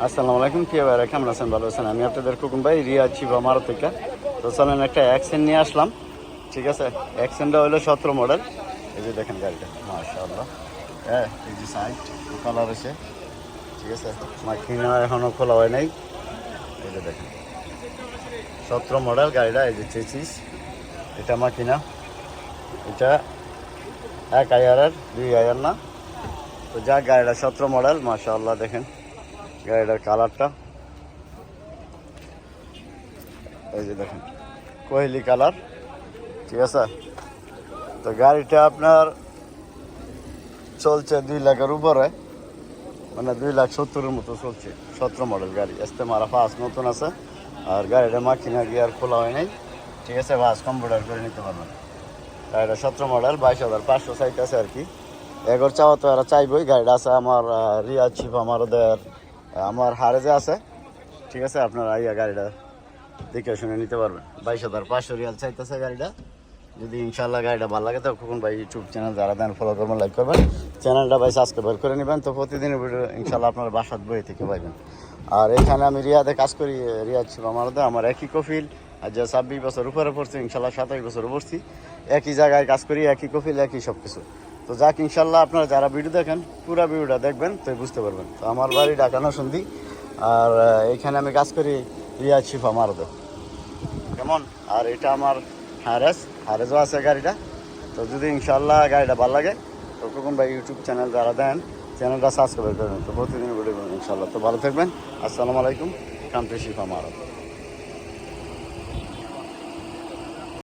আসসালামু আলাইকুম, কি ভাই কেমন আছেন? ভালো আছেন? আমি আপনাদের কুকুম ভাই, রিয়া ছিবা মারো থেকে। তো চলেন একটা অ্যাক্সেন্ট নিয়ে আসলাম, ঠিক আছে? অ্যাক্সেন্টটা হলো 17 মডেল। এই যে দেখেন গাড়িটা, মাশাআল্লাহ। হ্যাঁ, এই যে সাইড কালার আছে, ঠিক আছে? মাকিনা এখনও খোলা হয় নাই। এই যে দেখেন 17 মডেল গাড়িটা। এই যে চেচিস, এটা মাকিনা, এটা 1,000 2,000 না। তো যা গাড়িটা 17 মডেল, মাশাআল্লাহ। দেখেন গাড়িটার কালারটা, এই যে দেখেন কোহেলি কালার, ঠিক আছে? তো গাড়িটা আপনার চলছে 2 লাখের উপরে, মানে 2,70,000 মতো চলছে। 17 মডেল গাড়ি, এসতে মারা ফার্স্ট নতুন আছে। আর গাড়িটা মাখিনা গিয়ার খোলা হয় নাই, ঠিক আছে? ফার্স্ট কম্পিউটার করে নিতে পারবেন। গাড়িটা 17 মডেল, 22,500 সাইট আছে আর কি। এগর চাওয়া তো এরা চাইবই। গাড়িটা আছে আমার রিয়া ছিপ, আমার ওদের আমার হারেজে আছে, ঠিক আছে? আপনারা আইয়া গাড়িটা দেখে শুনে নিতে পারবেন। 22,500 রিয়াল চাইতেছে গাড়িটা। যদি ইনশাল্লাহ গাড়িটা ভালো লাগে তো খোকন ভাই ইউটিউব চ্যানেল যারা দেন ফলো করবেন, লাইক করবেন, চ্যানেলটা ভাই সাবস্ক্রাইব করে নেবেন। তো প্রতিদিনের ভিডিও ইনশাল্লাহ আপনার বাসার বই থেকে পাইবেন। আর এখানে আমি রিয়াদে কাজ করি, রিয়াদ ছিল আমার একই কফিল। আর যে 26 বছর উপরে পড়ছি, ইনশাল্লাহ 27 বছর পড়ছি। একই জায়গায় কাজ করি, একই কফিল, একই সব কিছু। তো যাক, ইনশাল্লাহ আপনারা যারা ভিডিও দেখেন পুরো ভিডিওটা দেখবেন, তো বুঝতে পারবেন। তো আমার বাড়ি ঢাকা নরসিংদী, আর এখানে আমি কাজ করি রিয়াদ শিফা মারদে, কেমন? আর এটা আমার হারেজও আছে গাড়িটা। তো যদি ইনশাল্লাহ গাড়িটা ভালো লাগে তো খোকন ভাই ইউটিউব চ্যানেল যারা দেন চ্যানেলটা সাবস্ক্রাইব করবেন। তো প্রতিদিন ভিডিও করবেন ইনশাল্লাহ। তো ভালো থাকবেন। আসসালামু আলাইকুম। কান্তি শিফা মারদ।